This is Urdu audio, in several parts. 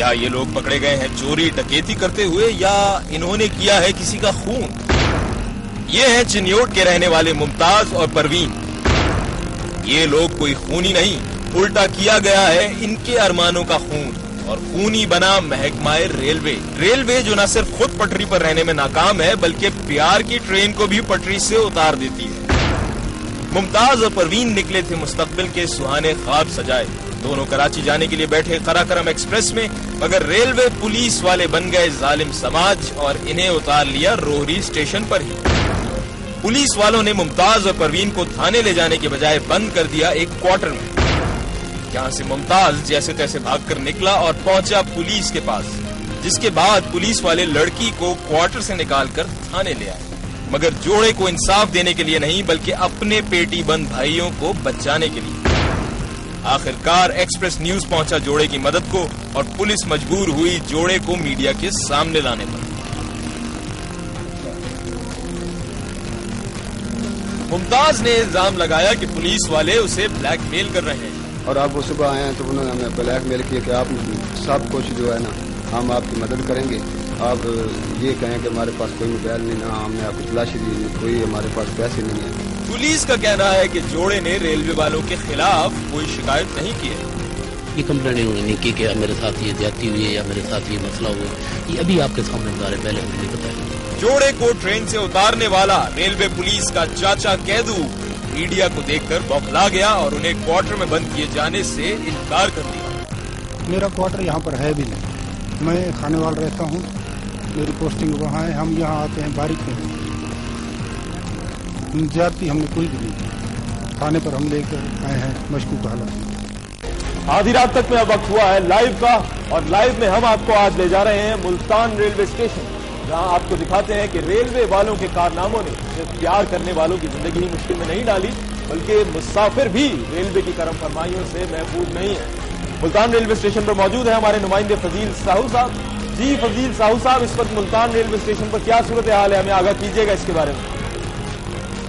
کیا یہ لوگ پکڑے گئے ہیں چوری ڈکیتی کرتے ہوئے یا انہوں نے کیا ہے کسی کا خون؟ یہ ہیں چنیوٹ کے رہنے والے ممتاز اور پروین. یہ لوگ کوئی خونی نہیں، الٹا کیا گیا ہے ان کے ارمانوں کا خون، اور خونی بنا محکمہ ریلوے جو نہ صرف خود پٹری پر رہنے میں ناکام ہے بلکہ پیار کی ٹرین کو بھی پٹری سے اتار دیتی ہے. ممتاز اور پروین نکلے تھے مستقبل کے سہانے خواب سجائے. دونوں کراچی جانے کے لیے بیٹھے قراقرم ایکسپریس میں، مگر ریلوے پولیس والے بن گئے ظالم سماج اور انہیں اتار لیا روہری اسٹیشن پر ہی. پولیس والوں نے ممتاز اور پروین کو تھانے لے جانے کے بجائے بند کر دیا ایک کوارٹر میں. یہاں سے ممتاز جیسے تیسے بھاگ کر نکلا اور پہنچا پولیس کے پاس، جس کے بعد پولیس والے لڑکی کو کوارٹر سے نکال کر تھانے لے آئے، مگر جوڑے کو انصاف دینے کے لیے نہیں بلکہ اپنے پیٹی بند بھائیوں کو بچانے کے لیے. آخرکار ایکسپریس نیوز پہنچا جوڑے کی مدد کو اور پولیس مجبور ہوئی جوڑے کو میڈیا کے سامنے لانے پر. ممتاز نے الزام لگایا کہ پولیس والے اسے بلیک میل کر رہے ہیں، اور آپ وہ صبح آئے ہیں تو انہوں نے ہمیں بلیک میل کیا کہ آپ سب کچھ جو ہے نا ہم آپ کی مدد کریں گے. آپ یہ کہیں کہ ہمارے پاس کوئی موبائل نہیں، نہ ہم نے آپ کو تلاشی دی، کوئی ہمارے پاس پیسے نہیں ہیں. پولیس کا کہنا ہے کہ جوڑے نے ریلوے والوں کے خلاف کوئی شکایت نہیں کی ہے. یہ کمپلین انہوں نے نہیں کی کہ میرے ساتھ یہ زیادتی ہوئی ہے یا میرے ساتھ یہ مسئلہ ہوا ہے. یہ ابھی آپ کے سامنے بتا رہے، پہلے ہمیں نہیں بتایا. جوڑے کو ٹرین سے اتارنے والا ریلوے پولیس کا چاچا قیدو میڈیا کو دیکھ کر بوکھلا گیا اور انہیں کوارٹر میں بند کیے جانے سے انکار کر دیا. میرا کوارٹر یہاں پر ہے بھی نہیں، میں کھانے والا رہتا ہوں، میری پوسٹنگ وہاں ہے. ہم یہاں آتے ہیں باریک میں، زیادتی ہم نے کوئی بھی نہیں کی. تھانے پر ہم لے کر آئے ہیں مشکوک حالت میں. آدھی رات تک میں اب وقت ہوا ہے لائیو کا، اور لائیو میں ہم آپ کو آج لے جا رہے ہیں ملتان ریلوے اسٹیشن، جہاں آپ کو دکھاتے ہیں کہ ریلوے والوں کے کارناموں نے صرف پیار کرنے والوں کی زندگی مشکل میں نہیں ڈالی بلکہ مسافر بھی ریلوے کی کرم فرمائیوں سے محفوظ نہیں ہے. ملتان ریلوے اسٹیشن پر موجود ہے ہمارے نمائندے فضیل ساہو صاحب. جی فضیل ساہو صاحب، اس وقت ملتان ریلوے اسٹیشن پر کیا صورتحال ہے، ہمیں آگاہ کیجیے گا اس کے بارے میں.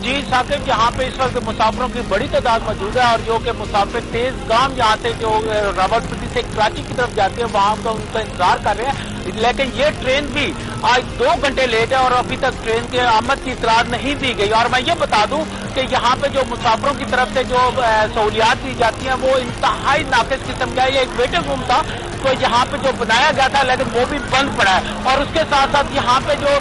جی ثاقب، یہاں پہ اس وقت مسافروں کی بڑی تعداد موجود ہے، اور جو کہ مسافر تیز گام یہاں سے جو راولپنڈی سے کراچی کی طرف جاتے ہیں وہاں کا ان کا انتظار کر رہے ہیں. لیکن یہ ٹرین بھی آج 2 گھنٹے لیٹ ہے اور ابھی تک ٹرین کے آمد کی اطلاع نہیں دی گئی. اور میں یہ بتا دوں کہ یہاں پہ جو مسافروں کی طرف سے جو سہولیات دی جاتی ہیں وہ انتہائی ناقص قسم کا ہے. یہ ایک ویٹنگ روم تھا تو یہاں پہ جو بنایا گیا تھا لیکن وہ بھی بند پڑا ہے، اور اس کے ساتھ ساتھ یہاں پہ جو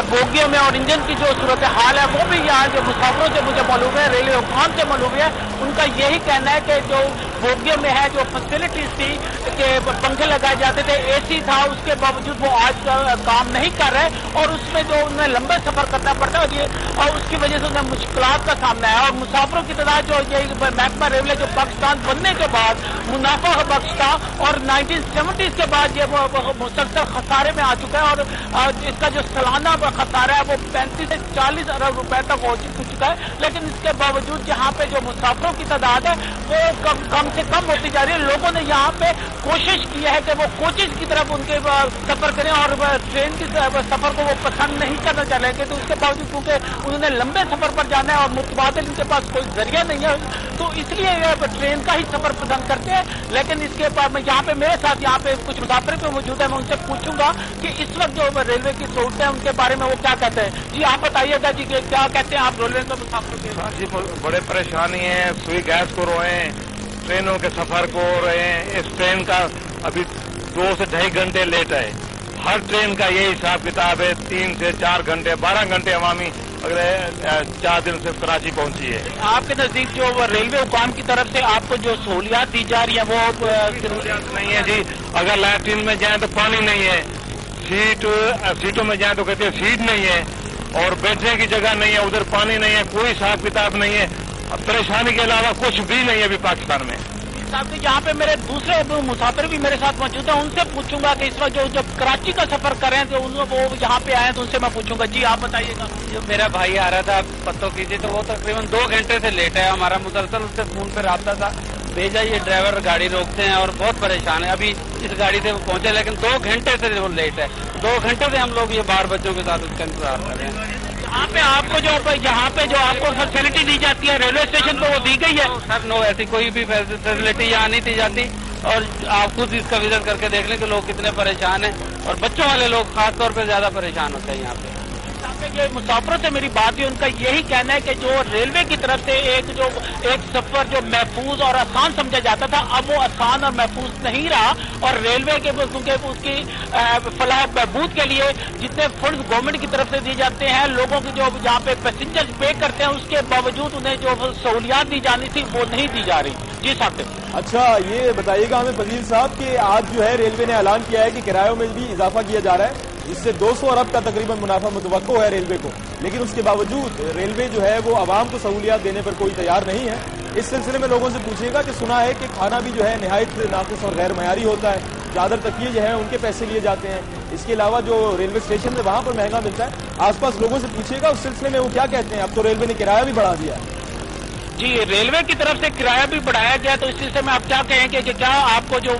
بوگیوں میں اور انجن کی جو صورتحال ہے وہ بھی یہاں جو مسافروں سے مجھے معلوم ہے، ریلوے حکام سے معلوم ہے، ان کا یہی کہنا ہے کہ جو بوگیوں میں ہے جو فیسلٹیز تھی کہ پنکھے لگائے جاتے تھے، اے سی تھا، اس کے باوجود وہ آج کام نہیں کر رہے اور اس میں جو انہیں لمبے سفر کرنا پڑتا ہے اور اس کی وجہ سے انہیں مشکلات کا سامنا ہے. اور مسافروں کی تعداد جو یہ محکمہ ریلوے جو پاکستان بننے کے بعد منافع بخش تھا اور 1970s کے بعد یہ مسلسل خسارے میں آ چکا ہے، اور اس کا جو سالانہ خسارہ ہے وہ 35 سے 40 ارب روپے تک ہو چکا ہے. لیکن اس کے باوجود یہاں پہ جو مسافروں کی تعداد ہے وہ کم سے کم ہوتی جا رہی ہے. لوگوں نے یہاں پہ کوشش کی ہے کہ وہ کوچز کی طرف ان کے سفر کریں اور ٹرین کی سفر کو وہ پسند نہیں کرنا چاہ رہے تھے. تو اس کے باوجود کیونکہ انہوں نے لمبے سفر پر جانا ہے اور متبادل ان کے پاس کوئی ذریعہ نہیں ہے تو اس لیے ٹرین کا ہی سفر پسند کرتے ہیں. لیکن اس کے بعد میں یہاں پہ میرے ساتھ یہاں پہ کچھ مسافر بھی موجود ہیں، میں ان سے پوچھوں گا کہ اس وقت جو ریلوے کی سہولتیں ہیں ان کے بارے میں وہ کیا کہتے ہیں. جی آپ بتائیے گا جی کیا کہتے ہیں آپ ریلوے کے مسافروں کے؟ جی بڑے پریشانی ہیں، سوئی گیس کو روئے ہیں، ٹرینوں کے سفر کو رہے ہیں. اس ٹرین کا ابھی 2 سے 2.5 گھنٹے لیٹ ہے. ہر ٹرین کا یہ حساب کتاب ہے 3 سے 4 گھنٹے 12 گھنٹے عوامی اگلے 4 دن سے کراچی پہنچی ہے. آپ کے نزدیک جو ریلوے حکام کی طرف سے آپ کو جو سہولیات دی جا رہی ہیں وہ سہولیات نہیں ہے جی. اگر لیٹرین میں جائیں تو پانی نہیں ہے، سیٹوں میں جائیں تو کہتے ہیں سیٹ نہیں ہے، اور بیٹھنے کی جگہ نہیں ہے، ادھر پانی نہیں ہے، کوئی حساب کتاب نہیں ہے. پریشانی کے علاوہ کچھ بھی نہیں ہے ابھی پاکستان میں. یہاں پہ میرے دوسرے مسافر بھی میرے ساتھ موجود ہیں، ان سے پوچھوں گا کہ اس وقت جو جب کراچی کا سفر کر رہے ہیں تو وہ یہاں پہ آئے تو ان سے میں پوچھوں گا. جی آپ بتائیے گا. جو میرا بھائی آ رہا تھا پتوں کیجیے تو وہ تقریباً 2 گھنٹے سے لیٹ ہے. ہمارا مسلسل اس سے فون پہ رابطہ تھا، بھیجا یہ ڈرائیور گاڑی روکتے ہیں اور بہت پریشان ہے. ابھی اس گاڑی سے وہ پہنچے لیکن 2 گھنٹے سے وہ لیٹ ہے. 2 گھنٹے سے ہم لوگ یہ باہر بچوں کے ساتھ اس کا انتظار کر رہے ہیں. یہاں پہ آپ کو یہاں پہ جو آپ کو فیسلٹی دی جاتی ہے ریلوے اسٹیشن پہ وہ دی گئی ہے؟ سر نو، ایسی کوئی بھی فیسلٹی یہاں نہیں دی جاتی. اور آپ خود اس کا وزٹ کر کے دیکھ لیں کہ لوگ کتنے پریشان ہیں، اور بچوں والے لوگ خاص طور پہ زیادہ پریشان ہوتے ہیں یہاں پہ۔ یہ مسافروں سے میری بات ہے، ان کا یہی کہنا ہے کہ جو ریلوے کی طرف سے ایک سفر جو محفوظ اور آسان سمجھا جاتا تھا، اب وہ آسان اور محفوظ نہیں رہا، اور ریلوے کے کیونکہ اس کی فلاح بہبود کے لیے جتنے فنڈز گورنمنٹ کی طرف سے دیے جاتے ہیں، لوگوں کی جو جہاں پہ پیسنجر پے کرتے ہیں، اس کے باوجود انہیں جو سہولیات دی جانی تھی وہ نہیں دی جا رہی۔ جی صاحب۔ اچھا یہ بتائیے گا ہمیں فضیل صاحب کہ آج جو ہے ریلوے نے اعلان کیا ہے کہ کرایوں میں بھی اضافہ کیا جا رہا ہے، اس سے 200 ارب کا تقریباً منافع متوقع ہے ریلوے کو، لیکن اس کے باوجود ریلوے جو ہے وہ عوام کو سہولیات دینے پر کوئی تیار نہیں ہے۔ اس سلسلے میں لوگوں سے پوچھیے گا کہ سنا ہے کہ کھانا بھی جو ہے نہایت ناقص اور غیر معیاری ہوتا ہے، چادر تکیے جو ہے ان کے پیسے لیے جاتے ہیں، اس کے علاوہ جو ریلوے اسٹیشن ہے وہاں پر مہنگا ملتا ہے۔ آس پاس لوگوں سے پوچھیے گا اس سلسلے میں وہ کیا کہتے ہیں۔ اب تو ریلوے نے کرایہ بھی بڑھا دیا ہے۔ جی ریلوے کی طرف سے کرایہ بھی بڑھایا گیا، تو اس سلسلے میں آپ کیا کہیں گے کہ کیا آپ کو جو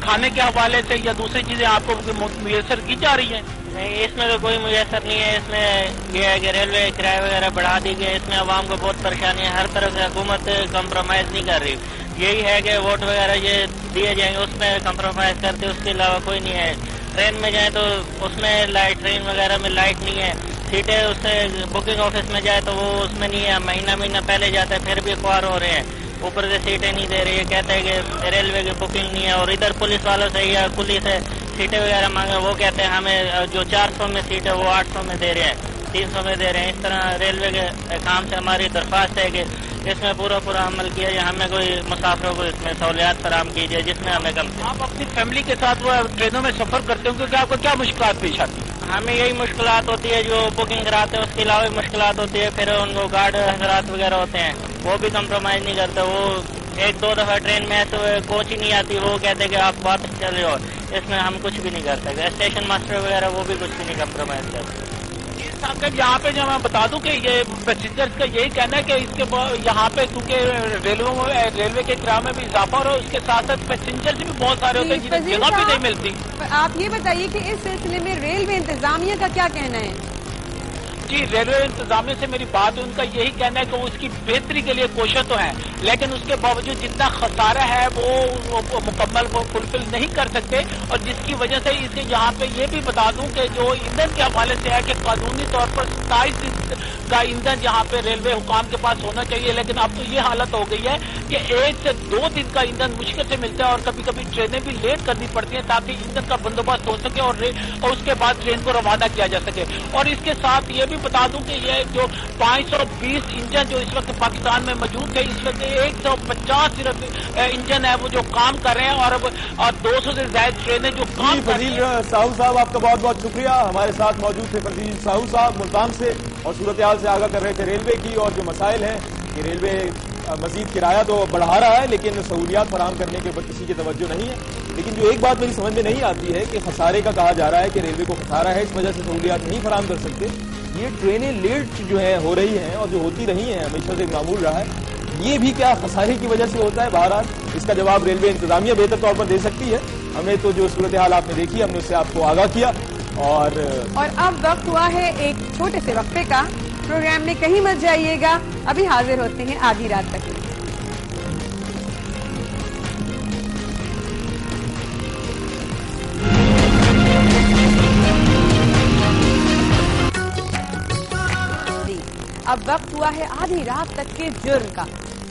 کھانے کے حوالے سے یا دوسری چیزیں آپ کو میسر کی جا رہی ہیں؟ نہیں، اس میں تو کوئی میسر نہیں ہے۔ اس میں یہ ہے کہ ریلوے کرایہ وغیرہ بڑھا دی گئے، اس میں عوام کو بہت پریشانی ہے، ہر طرف سے حکومت کمپرومائز نہیں کر رہی۔ یہی ہے کہ ووٹ وغیرہ یہ دیے جائیں گے، اس میں کمپرومائز کرتے، اس کے علاوہ کوئی نہیں ہے۔ ٹرین میں جائیں تو اس میں ٹرین وغیرہ میں لائٹ نہیں ہے، سیٹیں اس سے بکنگ آفس میں جائے تو وہ اس میں نہیں ہے، مہینہ پہلے جاتا ہے پھر بھی خوار ہو رہے ہیں، اوپر سے سیٹیں نہیں دے رہی ہے، کہتے ہیں کہ ریلوے کی بکنگ نہیں ہے۔ اور ادھر پولیس والوں سے یا کلی سے سیٹیں وغیرہ مانگے، وہ کہتے ہیں ہمیں جو 400 میں سیٹ ہے وہ 800 میں دے رہے ہیں، 300 میں دے رہے ہیں۔ اس طرح ریلوے کے کام سے ہماری درخواست ہے کہ اس میں پورا عمل کیا جائے، ہمیں کوئی مسافروں کو اس میں سہولیات فراہم کی جائے جس میں ہمیں کم سے۔ آپ اپنی فیملی کے ساتھ وہ ٹرینوں میں سفر کرتے ہوں کیونکہ آپ کو کیا مشکلات پیش آتی ہیں؟ ہمیں یہی مشکلات ہوتی ہے، جو بکنگ کراتے ہیں اس کے علاوہ بھی مشکلات ہوتی ہے، پھر ان کو گارڈ حضرات وغیرہ ہوتے ہیں وہ بھی کمپرومائز نہیں کرتے، وہ 1-2 دفعہ ٹرین میں تو کوچ ہی نہیں آتی، وہ کہتے ہیں کہ آپ واپس چلے جاؤ، اس میں ہم کچھ بھی نہیں کر سکتے۔ اسٹیشن ماسٹر وغیرہ وہ بھی کچھ بھی نہیں کمپرومائز کرتے۔ یہاں پہ جو میں بتا دوں کہ یہ پیسنجرز کا یہی کہنا ہے کہ اس کے یہاں پہ کیونکہ ریلوے کے کرایے میں بھی اضافہ ہو رہا ہے، اس کے ساتھ ساتھ پیسنجرز بھی بہت سارے ہوتے ہیں جنہیں جگہ بھی نہیں ملتی۔ آپ یہ بتائیے کہ اس سلسلے میں ریلوے انتظامیہ کا کیا کہنا ہے؟ جی ریلوے انتظامیہ سے میری بات ہے، ان کا یہی کہنا ہے کہ وہ اس کی بہتری کے لیے کوشش تو ہے، لیکن اس کے باوجود جتنا خسارہ ہے وہ مکمل وہ فلفل نہیں کر سکتے، اور جس کی وجہ سے اس کے یہاں پہ یہ بھی بتا دوں کہ جو ایندھن کے حوالے سے ہے کہ قانونی طور پر 27 کا ایندھن یہاں پہ ریلوے حکام کے پاس ہونا چاہیے، لیکن اب تو یہ حالت ہو گئی ہے کہ 1 سے 2 دن کا ایندھن مشکل سے ملتا ہے، اور کبھی کبھی ٹرینیں بھی لیٹ کرنی پڑتی ہیں تاکہ ایندھن کا بندوبست ہو سکے اور اس کے بعد ٹرین کو روانہ کیا جا سکے۔ اور اس کے ساتھ یہ بھی بتا دوں کہ یہ جو 520 انجن جو اس وقت پاکستان میں موجود ہے، اس وقت 150 صرف انجن ہے وہ جو کام کر رہے ہیں، اور 200 سے زائد ٹرینیں جو کام کر رہی ہیں۔ فضیل ساہو صاحب آپ کا بہت بہت شکریہ، ہمارے ساتھ موجود تھے فضیل ساہو صاحب ملتان سے، اور صورتحال سے آگاہ کر رہے تھے ریلوے کی اور جو مسائل ہیں کہ ریلوے مزید کرایہ تو بڑھا رہا ہے لیکن سہولیات فراہم کرنے کے اوپر کسی کی توجہ نہیں ہے۔ لیکن جو ایک بات میری سمجھ میں نہیں آتی ہے کہ خسارے کا کہا جا رہا ہے کہ ریلوے کو خسارہ ہے، اس وجہ سے سہولیات نہیں فراہم کر سکتے۔ یہ ٹرینیں لیٹ جو ہے ہو رہی ہیں اور جو ہوتی رہی ہیں ہمیشہ سے معمول رہا ہے، یہ بھی کیا خسارے کی وجہ سے ہوتا ہے؟ بہرحال اس کا جواب ریلوے انتظامیہ بہتر طور پر دے سکتی ہے۔ ہمیں تو جو صورتحال آپ نے دیکھی ہم نے اس سے آپ کو آگاہ کیا، اور اب وقت ہوا ہے ایک چھوٹے سے وقفے کا۔ پروگرام میں کہیں مت جائیے گا، ابھی حاضر ہوتے ہیں آدھی رات تک۔ اب وقت ہوا ہے آدھی رات تک کے جرم کا،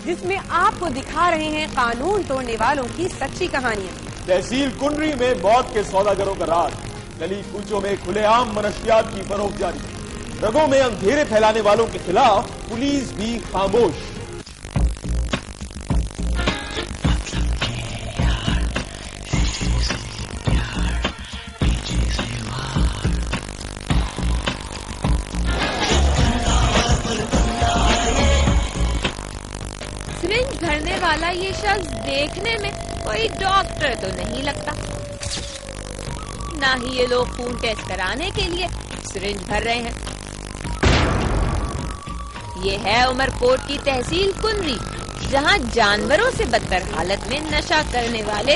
جس میں آپ کو دکھا رہے ہیں قانون توڑنے والوں کی سچی کہانیاں۔ تحصیل کنڈری میں موت کے سوداگروں کا راز، گلی کوچوں میں کھلے عام منشیات کی فروخت جاری، رگوں میں اندھیرے پھیلانے والوں کے خلاف پولیس بھی خاموش۔ سرنج بھرنے والا یہ شخص دیکھنے میں کوئی ڈاکٹر تو نہیں لگتا، نہ ہی یہ لوگ خون ٹیسٹ کرانے کے لیے سرنج بھر رہے ہیں۔ یہ ہے عمر کوٹ کی تحصیل کنری، جہاں جانوروں سے بدتر حالت میں نشہ کرنے والے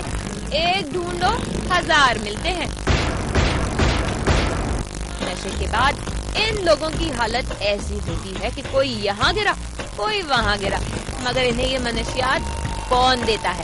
ایک ڈھونڈو 1000 ملتے ہیں۔ نشے کے بعد ان لوگوں کی حالت ایسی ہوتی ہے کہ کوئی یہاں گرا کوئی وہاں گرا، مگر انہیں یہ منشیات کون دیتا ہے؟